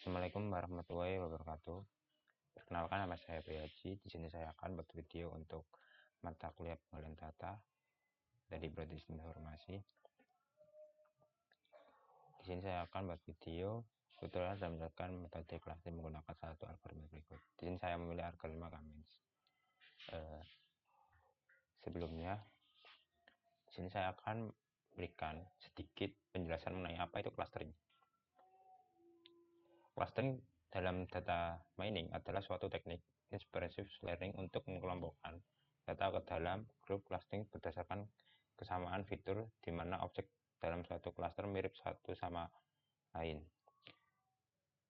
Assalamualaikum warahmatullahi wabarakatuh. Perkenalkan, nama saya Prihaji. Di sini saya akan buat video untuk mata kuliah pengalihan data dari Prodi Informasi. Di sini saya akan buat video tutorial dan menjelaskan metode clustering menggunakan satu algoritma berikut. Di sini saya memilih algoritma Cummins. Sebelumnya, di sini saya akan berikan sedikit penjelasan mengenai apa itu clustering. Clustering dalam data mining adalah suatu teknik expressive learning untuk mengelompokkan data ke dalam grup clustering berdasarkan kesamaan fitur di mana objek dalam suatu cluster mirip satu sama lain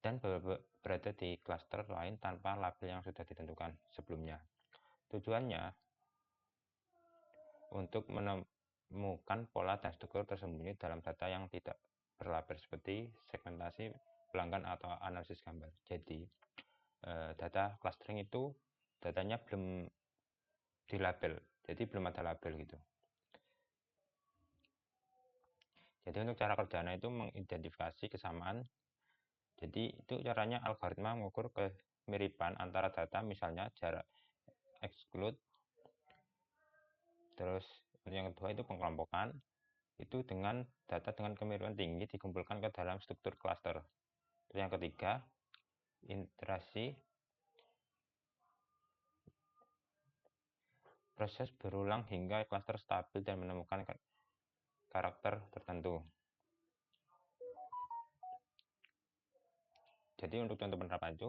dan berada di cluster lain tanpa label yang sudah ditentukan sebelumnya. Tujuannya untuk menemukan pola dan struktur tersembunyi dalam data yang tidak berlabel seperti segmentasi pelanggan atau analisis gambar. Jadi data clustering itu datanya belum dilabel, jadi belum ada label gitu. Jadi untuk cara kerjanya itu mengidentifikasi kesamaan. Jadi itu caranya algoritma mengukur kemiripan antara data, misalnya jarak exclude. Terus yang kedua itu pengelompokan, itu dengan data dengan kemiripan tinggi dikumpulkan ke dalam struktur cluster. Terus yang ketiga iterasi, proses berulang hingga cluster stabil dan menemukan karakter tertentu. Jadi untuk contoh penerapan itu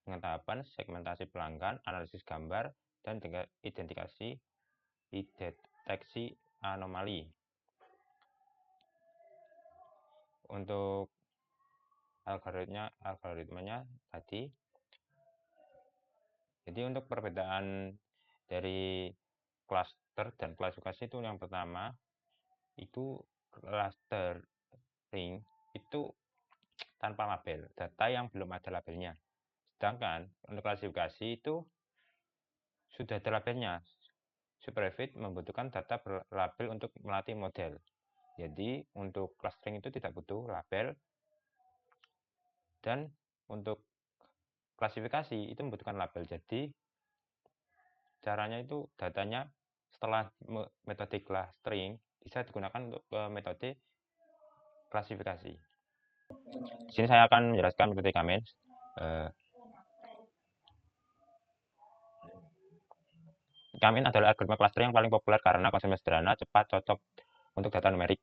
dengan tahapan segmentasi pelanggan, analisis gambar, dan identifikasi deteksi anomali. Untuk algoritmanya tadi, jadi untuk perbedaan dari cluster dan klasifikasi itu yang pertama itu clustering itu tanpa label, data yang belum ada labelnya. Sedangkan untuk klasifikasi itu sudah ada labelnya. SuperFit membutuhkan data berlabel untuk melatih model. Jadi untuk clustering itu tidak butuh label, dan untuk klasifikasi itu membutuhkan label. Jadi caranya itu datanya setelah metode clustering bisa digunakan untuk metode klasifikasi. Di sini saya akan menjelaskan metode Cummins. Cummins adalah algoritma clustering yang paling populer karena konsepnya sederhana, cepat, cocok untuk data numerik.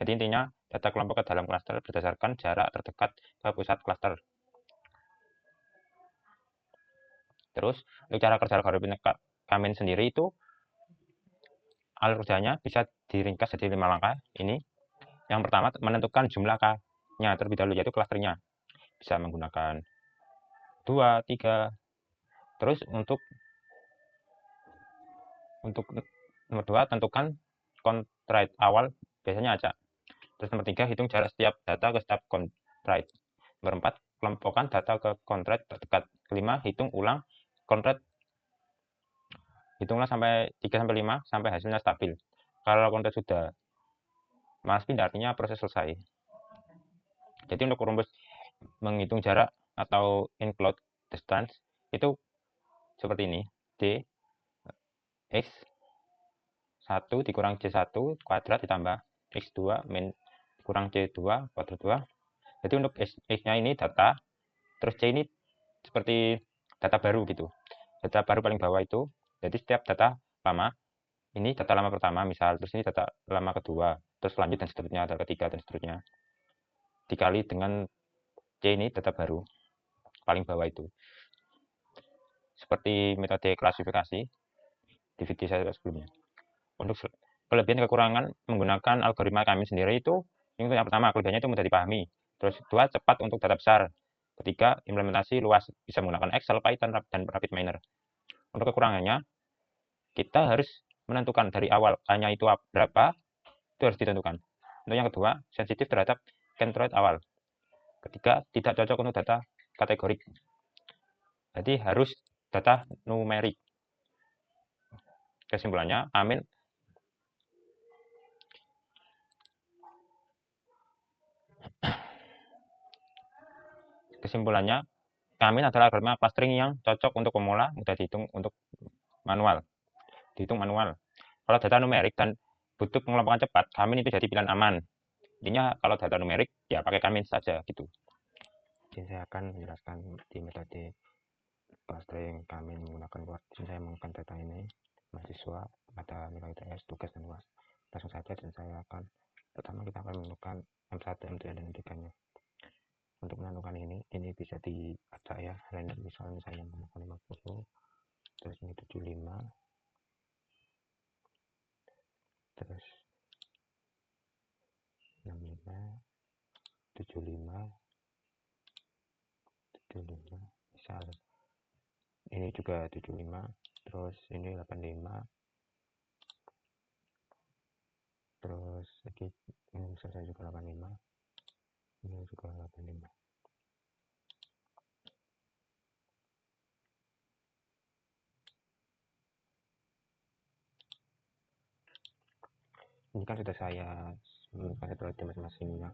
Jadi intinya data kelompok ke dalam cluster berdasarkan jarak terdekat ke pusat cluster. Terus untuk cara kerja algoritma Cummins sendiri itu alur kerjanya bisa diringkas jadi 5 langkah. Ini yang pertama menentukan jumlah K-nya terlebih dahulu, yaitu clusternya. Bisa menggunakan 2, 3. Terus untuk nomor 2 tentukan constraint awal, biasanya acak. Terus nomor 3 hitung jarak setiap data ke setiap constraint. Nomor 4 kelompokkan data ke constraint terdekat. Kelima hitung ulang constraint. Hitunglah sampai 3 sampai 5 sampai hasilnya stabil. Kalau constraint sudah malas pindah artinya proses selesai. Jadi untuk rumus menghitung jarak atau include distance itu seperti ini. D X 1 dikurang C1 kuadrat ditambah X2 min kurang C2 kuadrat 2. Jadi untuk X-nya ini data, terus C ini seperti data baru gitu. Data baru paling bawah itu, jadi setiap data lama, ini data lama pertama misal, terus ini data lama kedua, terus lanjut dan seterusnya, data ketiga dan seterusnya. Dikali dengan C ini data baru, paling bawah itu. Seperti metode klasifikasi di video saya sebelumnya. Untuk kelebihan kekurangan menggunakan algoritma kami sendiri itu, yang pertama kelebihannya itu mudah dipahami. Terus kedua, cepat untuk data besar. Ketiga, implementasi luas, bisa menggunakan Excel, Python, dan RapidMiner. Untuk kekurangannya, kita harus menentukan dari awal hanya itu berapa, itu harus ditentukan. Untuk yang kedua, sensitif terhadap constraint awal. Ketiga, tidak cocok untuk data kategorik. Jadi harus data numerik. Kesimpulannya, Amin kesimpulannya, Kamin adalah algoritma clustering yang cocok untuk pemula, mudah dihitung untuk manual. Kalau data numerik dan butuh pengelompokan cepat, Kamin itu jadi pilihan aman. Intinya kalau data numerik, ya pakai Kamin saja gitu. Jadi saya akan menjelaskan di metode clustering Kamin menggunakan Word. Saya menggunakan data ini, mahasiswa, mata nilai TS, tugas, dan UAS. Langsung saja, dan saya akan, pertama kita akan menggunakan M1, M2, dan M3-nya. Untuk menentukan ini bisa diacak ya, random, misalnya saya menggunakan 50, terus ini 75, terus 65, 75, 75, misal ini juga 75, terus ini 85, terus lagi ini misalnya juga 85, ini juga 85. Ini kan sudah saya kasih tahu masing-masingnya.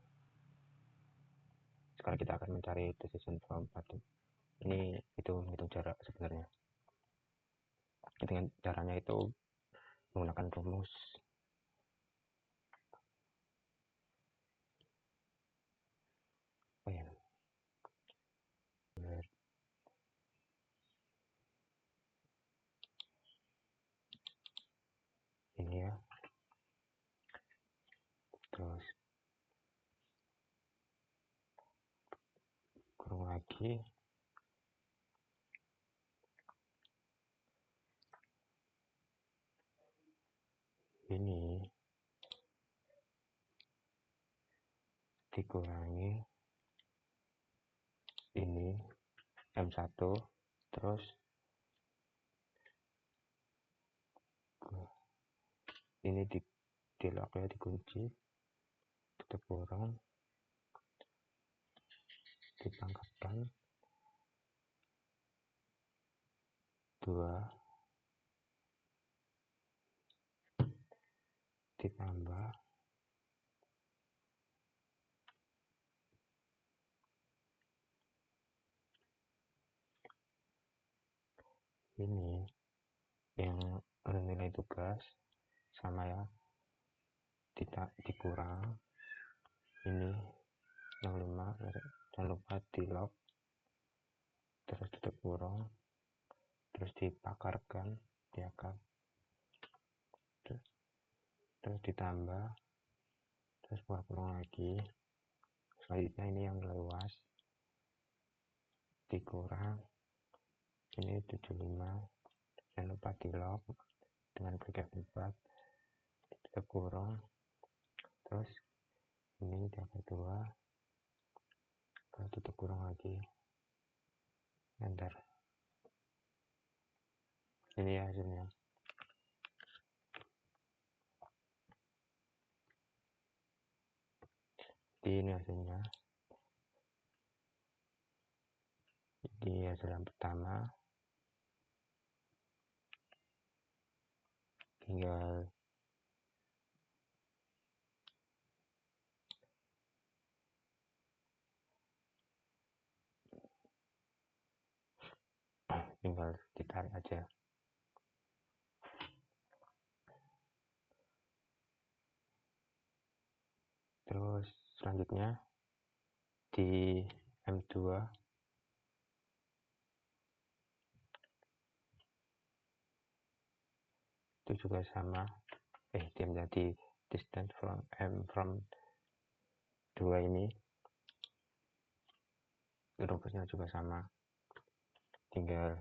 Sekarang kita akan mencari decision from pattern. Ini itu menghitung jarak sebenarnya. Dengan caranya itu menggunakan rumus. Oh ya. Ini ya. Terus kurang lagi. Ini dikurangi ini M1, terus ini di lock ya, dikunci, tutup kurung, dipangkatkan 2 ditambah ini yang nilai tugas sama ya, dikurang ini yang 5, jangan lupa di lock, terus tutup kurung, terus dipakarkan di akar, terus ditambah, terus buka kurung lagi. Selanjutnya ini yang luas dikurang ini 75, jangan lupa di lock dengan bracket 4, tutup kurung, terus ini diakar 2, terus tutup kurung lagi, enter. Ini ya hasilnya. Ini hasilnya. Ini hasil yang pertama. Tinggal ditarik aja. Terus selanjutnya di M2 itu juga sama. Dia menjadi distance from M from 2 ini. Rumusnya juga sama. Tinggal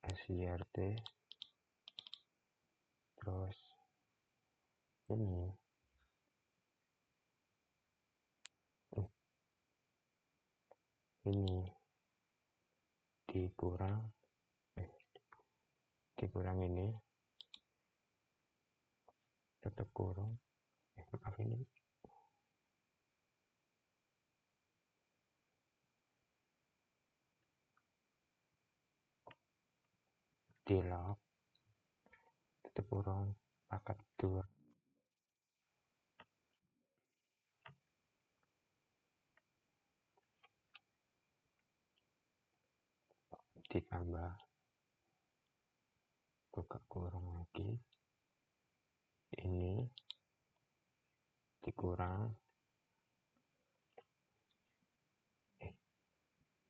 SIRT, terus ini dikurang ini, tutup kurung, maaf ini dilog tutup kurung pangkat 2 ditambah buka kurung lagi, ini dikurang,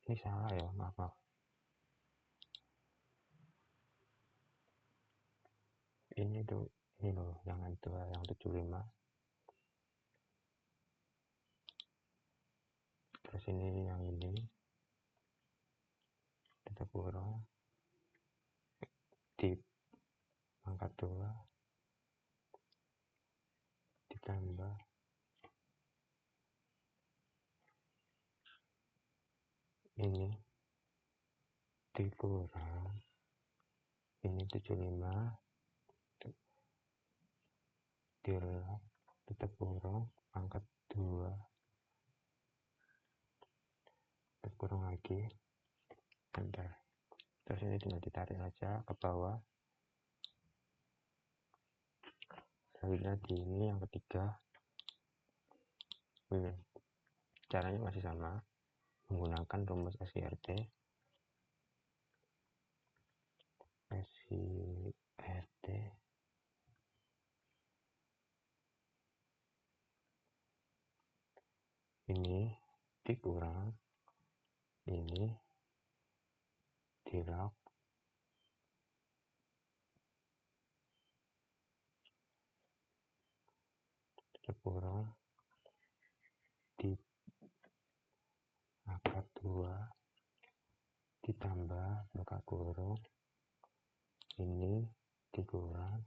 ini salah ya, maaf. Ini loh yang 75, terus ini yang ini tutup kurung di pangkat 2 ditambah ini dikurang, ini 75 dilog tutup kurung pangkat 2 tutup kurung lagi, enter. Terus ini tinggal ditarik aja ke bawah. Selanjutnya di ini yang ketiga, caranya masih sama, menggunakan rumus SIRT. Ini dikurang, ini dilog tutup kurung di pangkat 2 ditambah buka kurung, ini dikurang,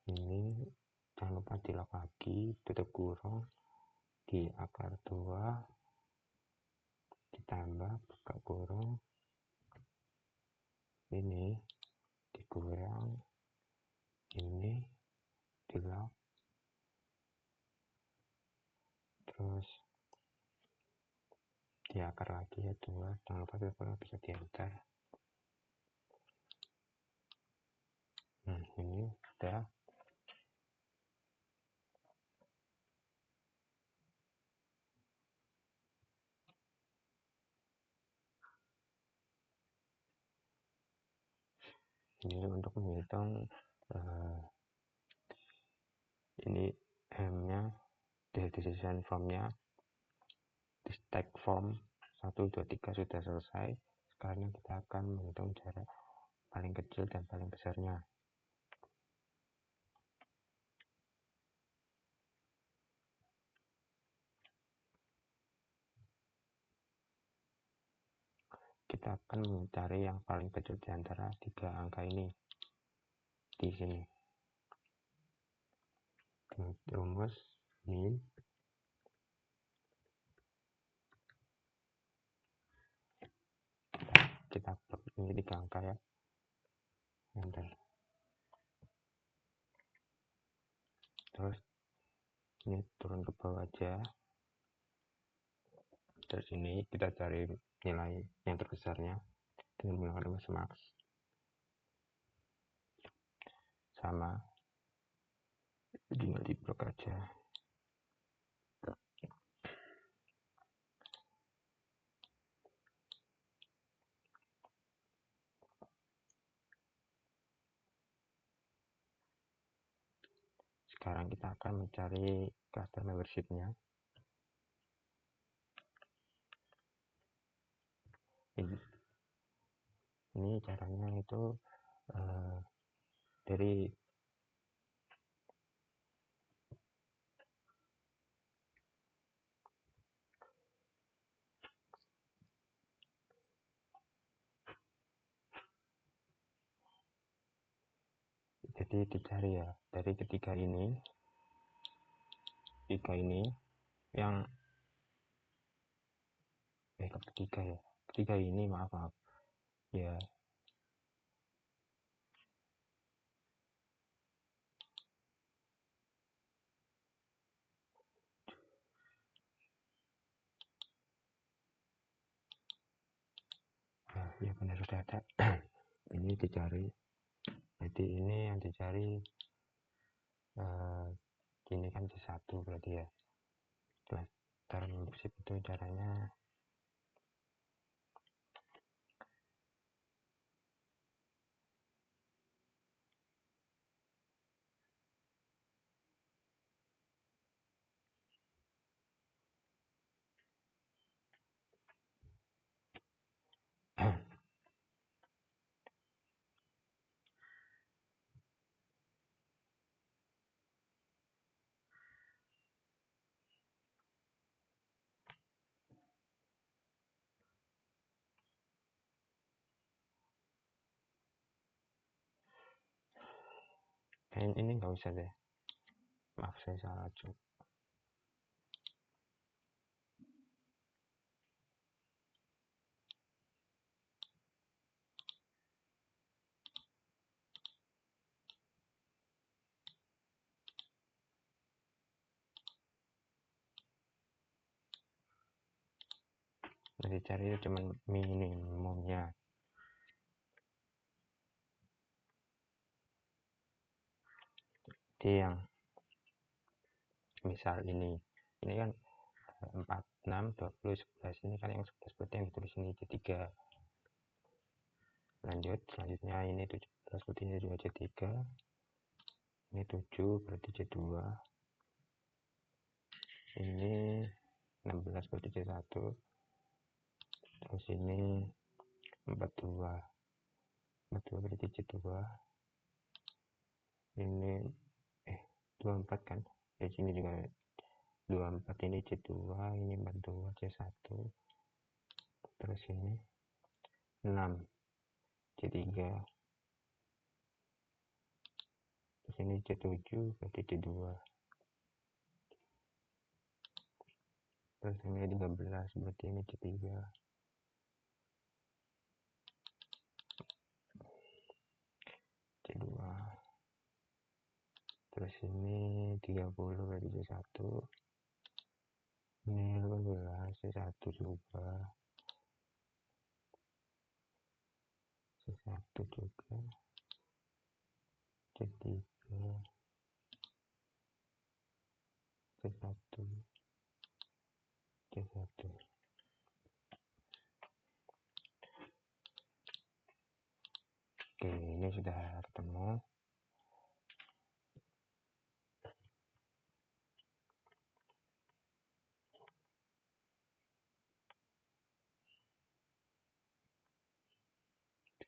ini jangan lupa dilog lagi tutup kurung di akar 2 ditambah buka kurung, ini dikurang, ini dilog, terus di akar lagi ya 2, jangan lupa tutup kurung bisa di enter. Ini udah. Ini untuk menghitung ini M-nya, decision formnya, di stack form 1, 2, 3 sudah selesai. Sekarang kita akan menghitung jarak paling kecil dan paling besarnya. Kita akan mencari yang paling kecil di antara 3 angka ini di sini. Dengan rumus min kita plug ini 3 angka ya, enter. Terus ini turun ke bawah aja, terus ini kita cari nilai yang terbesarnya dengan menggunakan rumus max, sama tinggal di blok aja. Sekarang kita akan mencari cluster membership-nya. Ini caranya itu dari jadi dicari ya dari ketiga ini yang ketiga ini maaf ya, ya benar sudah ada. ini dicari, jadi ini yang dicari ini kan C1 berarti ya. Cara membersih itu caranya ini nggak usah deh, maaf saya salah cuk. Jadi cari itu cuman minimumnya. Jadi yang misal ini kan 4, 6, 20, 11, ini kan yang 11 berarti yang ditulis ini C3. Lanjut, selanjutnya ini 17 berarti ini juga C3. Ini 7 berarti C2. Ini 16 berarti C1. Terus ini 42. 42 berarti C2. Ini 24 kan. Di sini juga 24, ini C2, ini 42 C1. Terus ini 6 C3. Terus ini C7 berarti C2. Terus ini 13 berarti ini C3. C2. Terus ini 30 berarti C1. Ini 18 C1 juga. C1 juga. C3. C1. C1. Oke, ini sudah ketemu.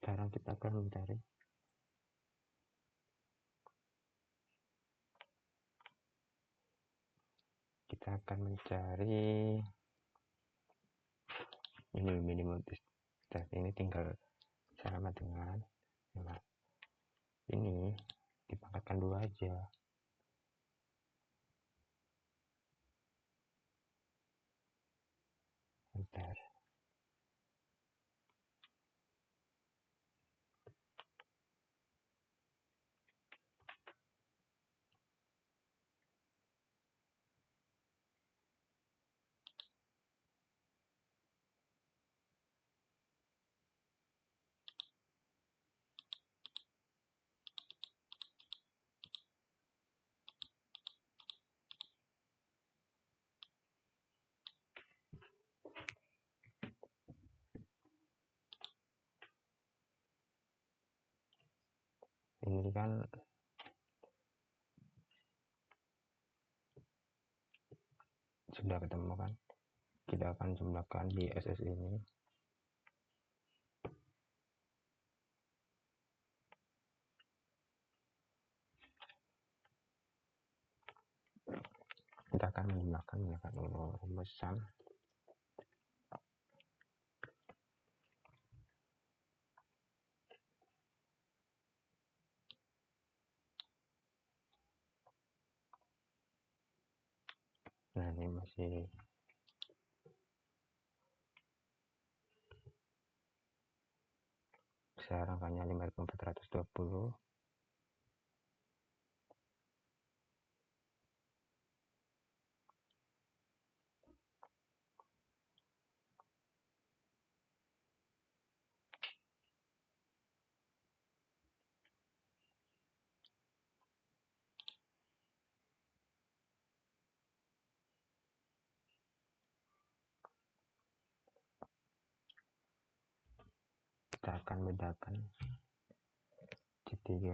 Sekarang kita akan mencari ini minimum distance. Ini tinggal sama dengan ini dipangkatkan 2 aja. Bentar. Ini kan sudah ketemu kan. Kita akan jumlahkan di SS ini. Kita akan menjumlahkan menggunakan rumus sum. Nah, ini masih besar angkanya 5420. kita akan bedakan C3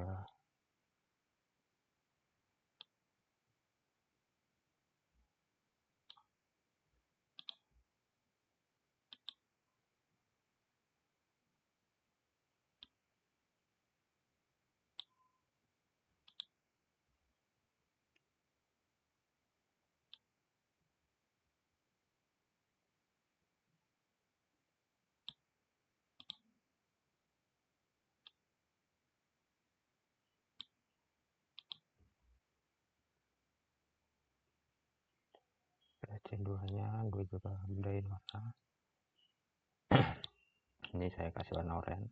C2 nya gue juga bedain warna. Ini saya kasih warna oranye.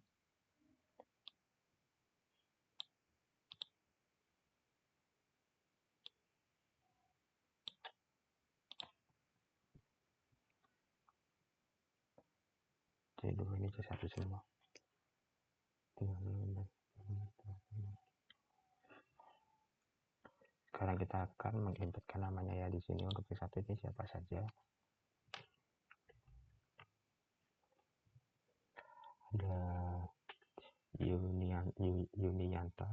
C2 ini C1 semua. Sekarang kita akan menginputkan namanya ya di sini. Untuk C1 ini siapa saja. Ada Yunianta,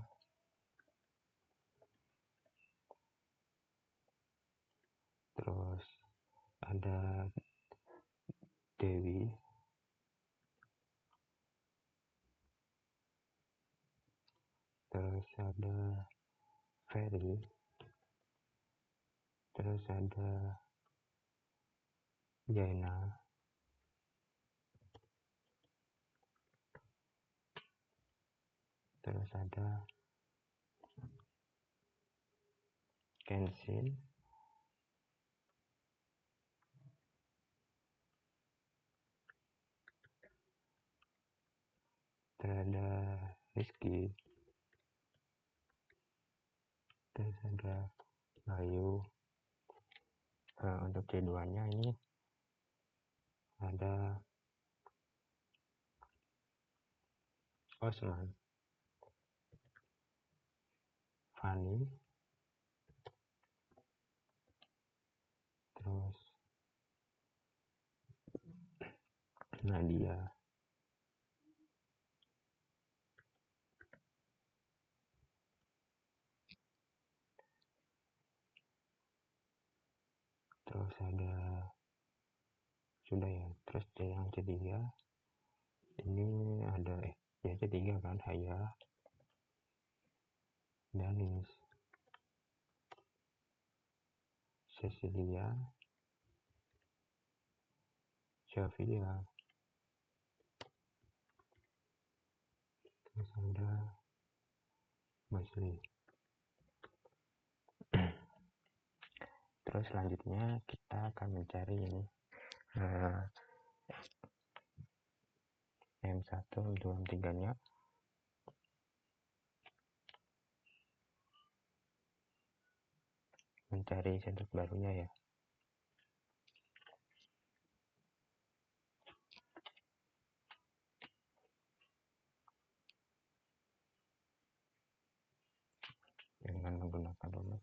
terus ada Dewi, terus ada Ferry, terus ada Jaina, terus ada Kenshin, terus ada Rizky, terus ada Bayu. Untuk C2 nya ini ada Osman, Fani, terus Nadia, terus ada sudah ya. Terus yang C3 ini ada ya C3 kan, Haya, Danis, Cecilia, Syafia, terus ada Masli. Terus selanjutnya kita akan mencari ini M1 untuk M3 nya. Mencari sentek barunya ya. Dengan menggunakan rumus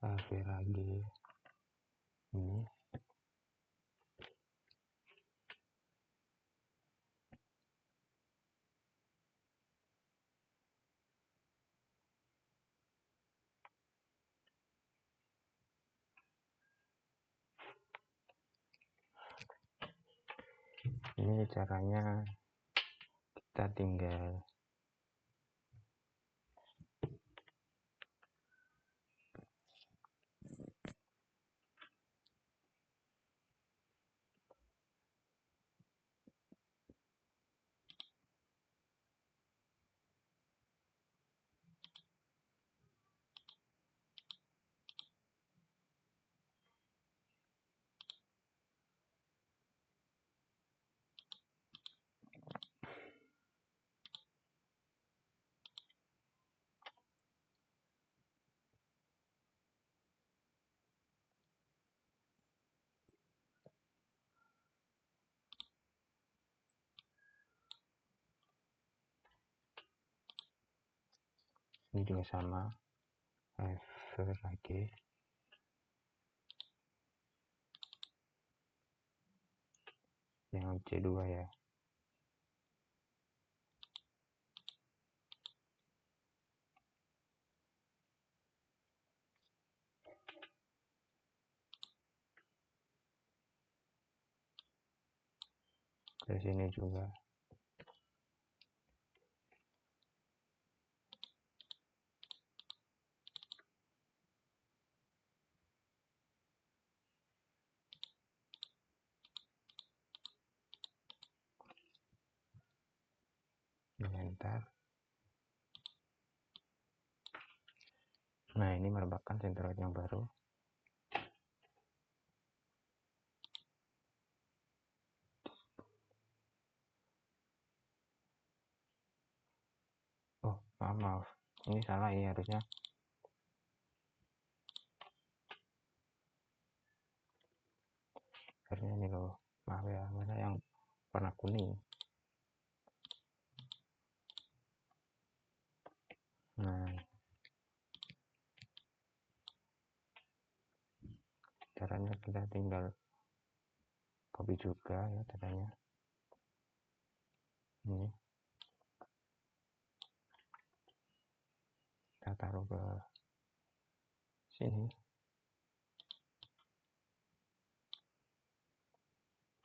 AVRAG ini caranya kita tinggal Ini juga sama, refer lagi. Yang C2 ya. Ke sini juga. Enter. Nah, ini merupakan centroid yang baru. Oh, maaf. Ini salah, ini harusnya. Harusnya ini loh. Maaf ya, mana yang warna kuning. Nah, caranya kita tinggal copy juga ya caranya. Ini kita taruh ke sini.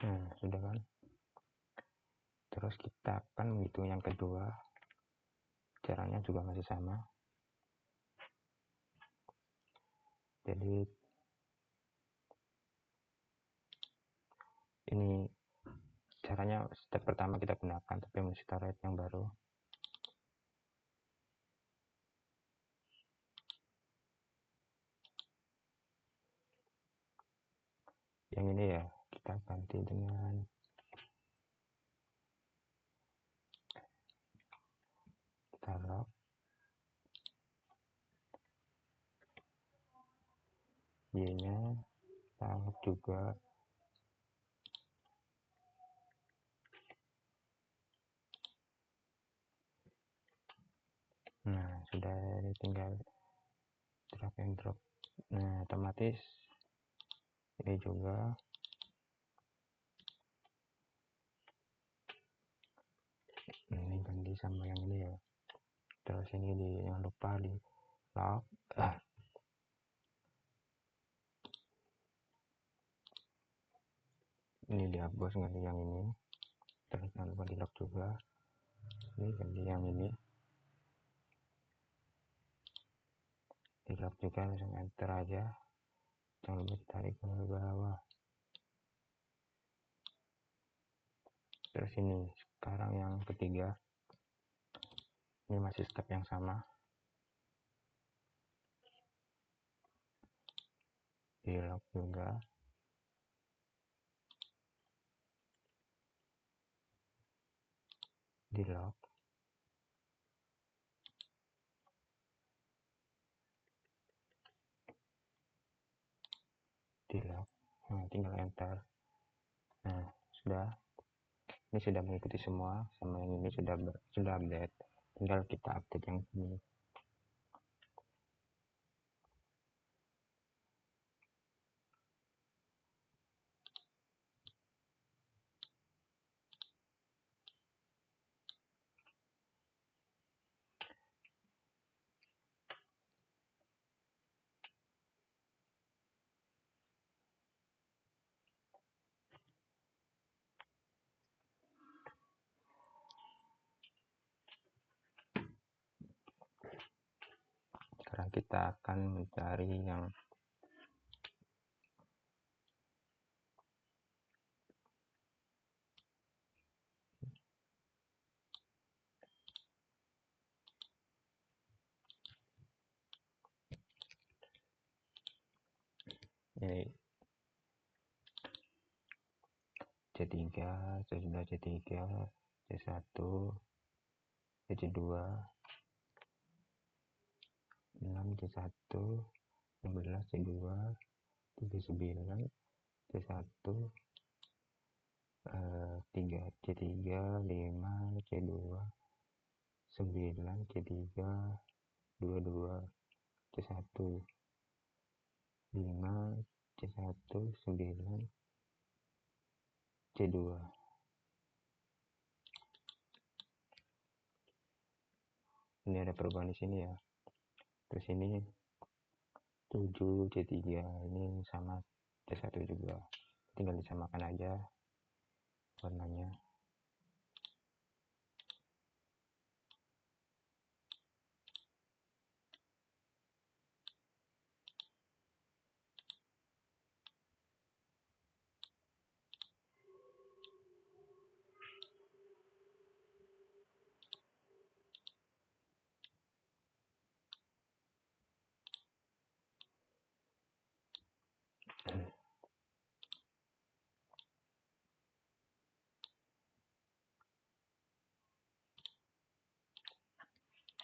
Nah, sudah kan. Terus kita akan menghitung yang kedua. Caranya juga masih sama. Jadi ini caranya step pertama kita gunakan, tapi mesti taruh yang baru. Yang ini ya, kita ganti dengan taruh Y-nya, taruh juga. Nah, sudah tinggal drag and drop. Nah, otomatis ini juga ini ganti sama yang ini ya. Terus ini jangan lupa di lock. Ini dihapus, ganti yang ini. Terus jangan lupa di lock juga. Ini ganti yang ini. Di lock juga, langsung enter aja. Jangan lupa ditarik ke bawah. Terus ini sekarang yang ketiga, ini masih step yang sama. Di lock juga. Di lock. Di lock. Nah, tinggal enter. Nah, sudah. Ini sudah mengikuti semua, sama yang ini sudah update. Tinggal kita update yang ini. Sekarang kita akan mencari yang ini C3, sudah C3, C1, C2, 6, C1, 16, C2, 39, C1, 3, C3, 5, C2, 9, C3, 22, C1, 5, C1, 9, C2. Ini ada perubahan di sini ya. Terus ini 7, C3, ini sama C1 juga. Tinggal disamakan aja warnanya.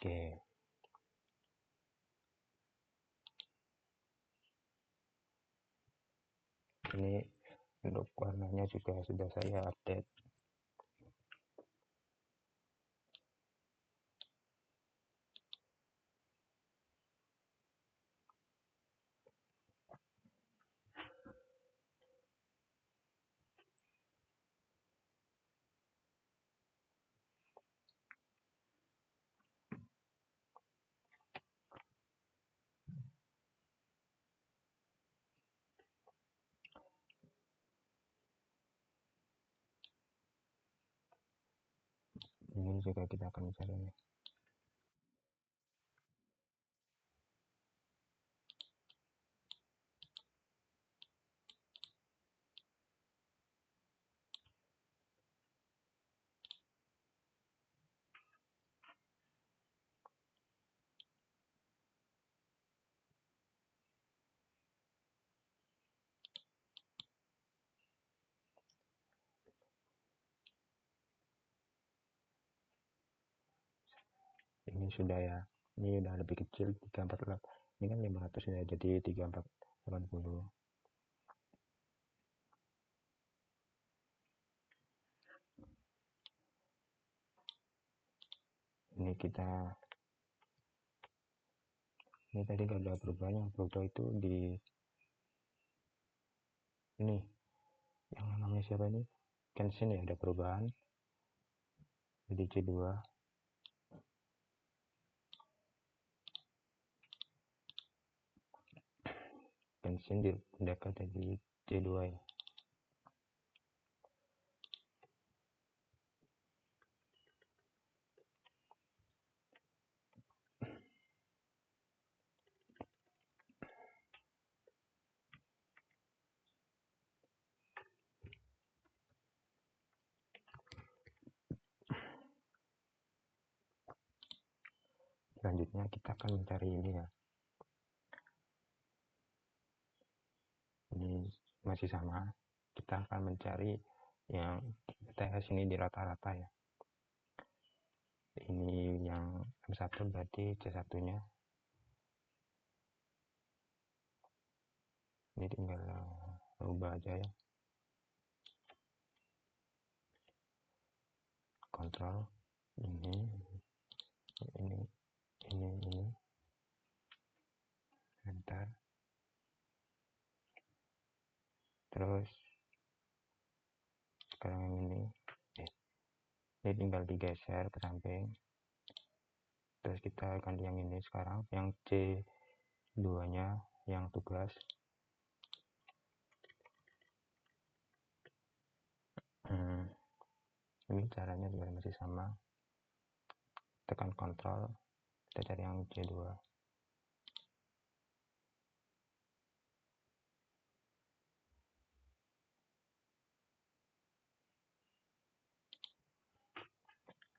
Oke. Ini untuk warnanya juga sudah saya update. Ini juga kita akan cari nih. Ini sudah ya, ini udah lebih kecil 348. Ini kan 500 ya, jadi 3480. Ini tadi gak ada perubahan. Yang berubah itu di ini yang namanya siapa ini, Kenshin ya, ada perubahan jadi C2. Kenshin dipindahkan jadi C2 ya. Selanjutnya kita akan mencari ini ya, ini masih sama, kita akan mencari yang TS ini di rata-rata ya. Ini yang M1 berarti C1 nya ini tinggal rubah aja ya, kontrol ini enter. Terus sekarang ini tinggal digeser ke samping. Terus kita ganti yang ini sekarang, yang C2 nya yang tugas. Ini caranya juga masih sama, tekan kontrol, kita cari yang C2.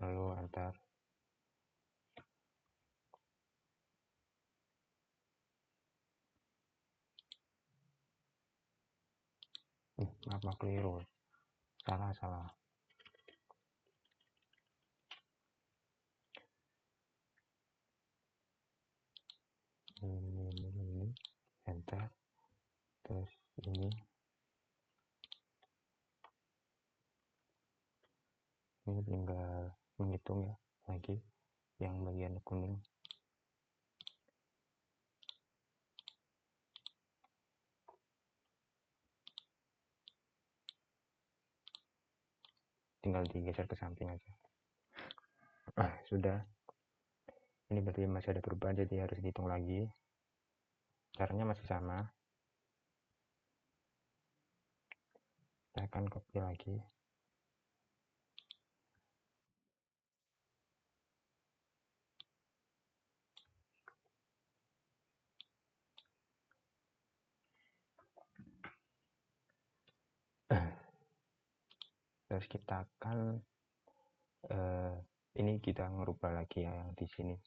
Lalu enter. Maaf keliru, salah. Ini enter. Terus ini tinggal menghitung ya, lagi yang bagian kuning. tinggal digeser ke samping aja. Sudah. Ini berarti masih ada perubahan, jadi harus dihitung lagi. Caranya masih sama. Kita akan copy lagi. Terus kita akan ini kita ngerubah lagi ya yang di sini.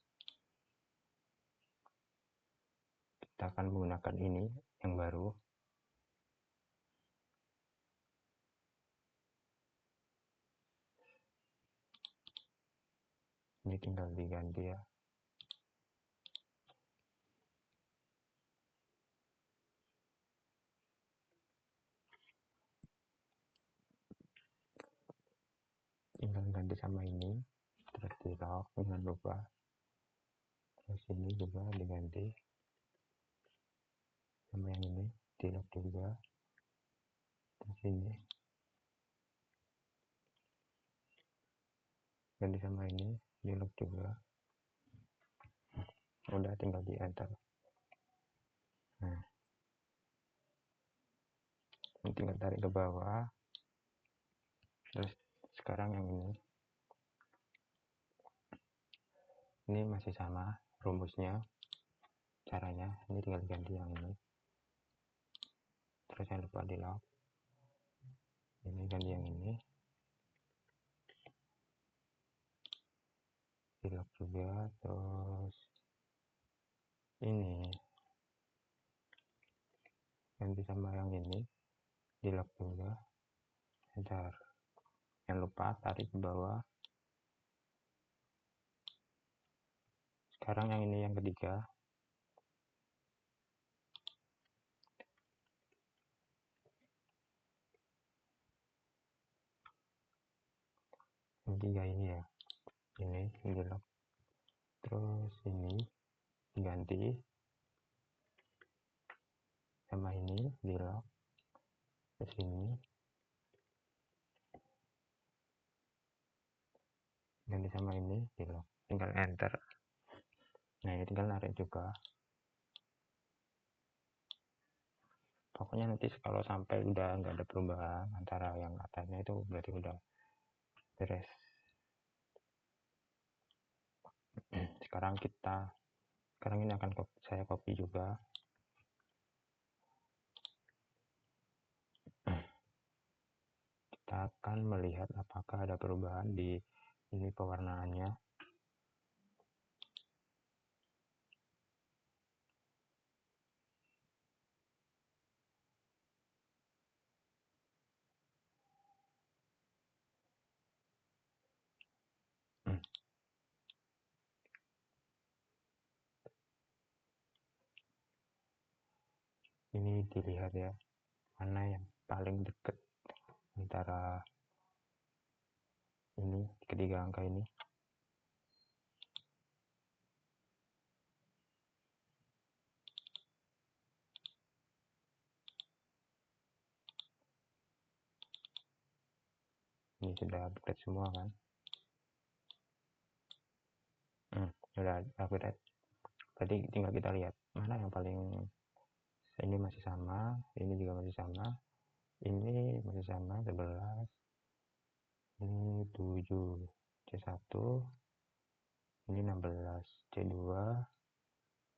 Kita akan menggunakan ini yang baru. Ini tinggal diganti ya. Tinggal ganti sama ini. Terus di lock, jangan lupa. Terus ini juga diganti sama yang ini, di lock juga. Terus ini ganti sama ini, di lock juga. Udah tinggal di enter. Nah, ini tinggal tarik ke bawah. Terus sekarang yang ini masih sama rumusnya, caranya. Ini tinggal ganti yang ini. Terus jangan lupa di lock. Ini ganti yang ini, di lock juga. Terus ini ganti sama yang ini, di lock juga. Enter. Jangan lupa tarik ke bawah. Sekarang yang ini yang ketiga. Yang ketiga ini ya. Ini di lock. Terus ini diganti sama ini di lock. Terus ini ganti sama ini di lock. Tinggal enter. Nah, ini tinggal narik juga. Pokoknya nanti kalau sampai udah nggak ada perubahan antara yang atasnya, itu berarti udah beres. Sekarang ini akan saya copy juga. Kita akan melihat apakah ada perubahan di ini pewarnaannya. Ini dilihat ya, mana yang paling dekat antara ini ketiga angka ini. Ini sudah update semua kan. Sudah update. Berarti tinggal kita lihat mana yang paling, ini masih sama, ini juga masih sama, ini masih sama 11, ini 7 C1, ini 16 C2,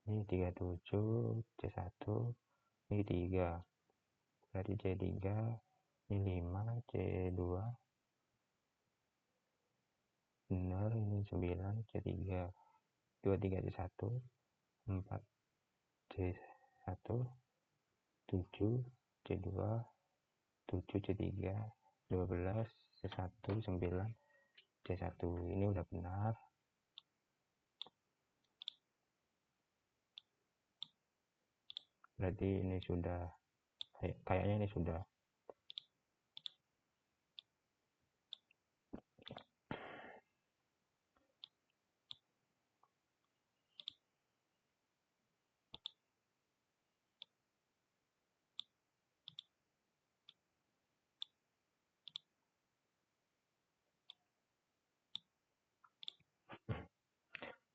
ini 37 C1, ini 3, berarti C3, ini 5 C2, benar, ini 9 C3, 23 C1, 4 C1, 7 C2, 7 C3, 12 C1, 9 C1. Ini udah benar. Berarti ini sudah, kayaknya ini sudah.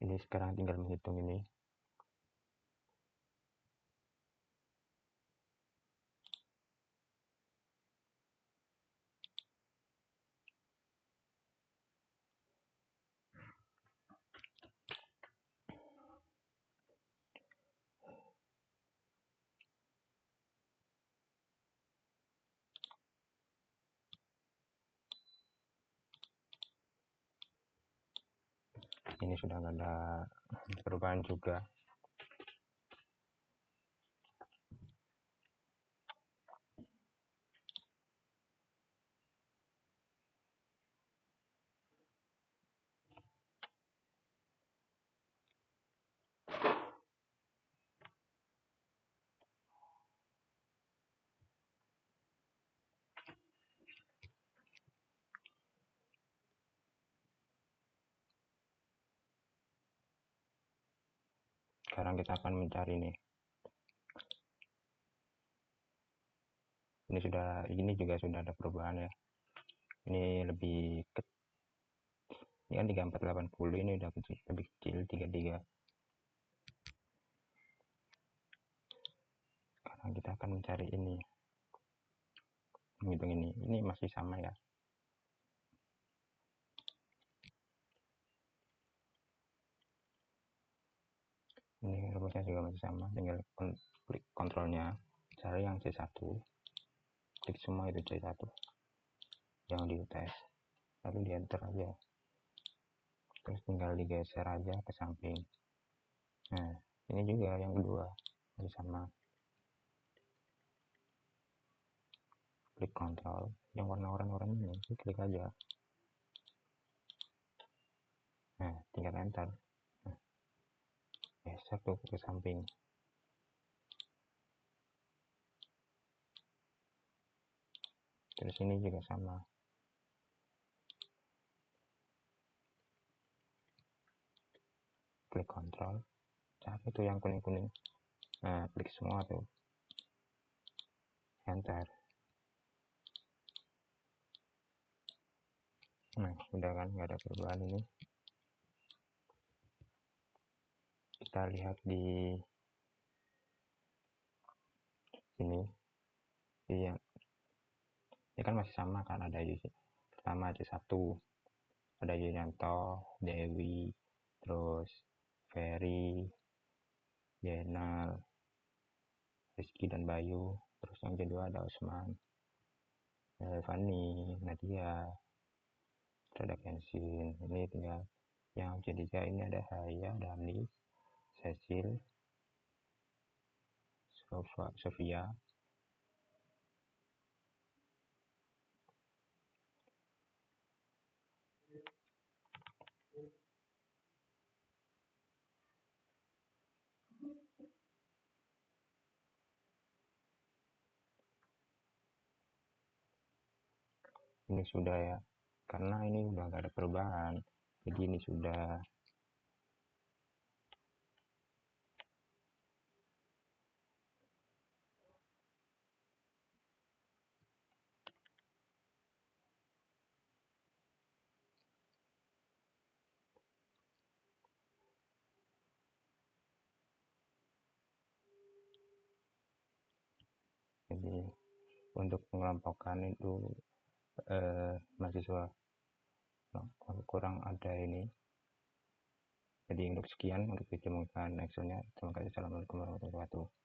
Ini sekarang tinggal menghitung ini. Ini sudah nggak ada perubahan juga. Sekarang kita akan mencari nih. Ini juga sudah ada perubahan ya. Ini lebih ini kan 3480, ini udah kecil, lebih kecil 33. Sekarang kita akan mencari ini. Menghitung ini masih sama ya. Ini rumusnya juga masih sama, tinggal klik kontrolnya, cari yang C1, klik semua itu C1 yang di UTS, lalu di enter aja, terus tinggal digeser aja ke samping. Nah, ini juga yang kedua masih sama, klik kontrol yang warna oranye ini, klik aja, nah tinggal enter, nah, geser tuh ke samping. Terus ini juga sama, klik kontrol, cari tuh yang kuning-kuning, nah klik semua tuh, enter. Nah udah kan, nggak ada perubahan. Ini kita lihat di sini, yang ini kan masih sama kan, ada pertama C1, ada Yulianto, Dewi, terus Ferry, Jenal, Rizky dan Bayu, terus yang kedua ada Usman, Fani, Nadia, ada Kensin. Ini tinggal yang ketiga, ini ada Haya, Dani, Cecil, Sofia. Ini sudah ya, karena ini udah gak ada perubahan, jadi ini sudah. Jadi untuk mengelompokkan itu mahasiswa kurang ada ini. Jadi untuk sekian untuk video mengenai Excelnya. Terima kasih. Assalamualaikum warahmatullahi wabarakatuh.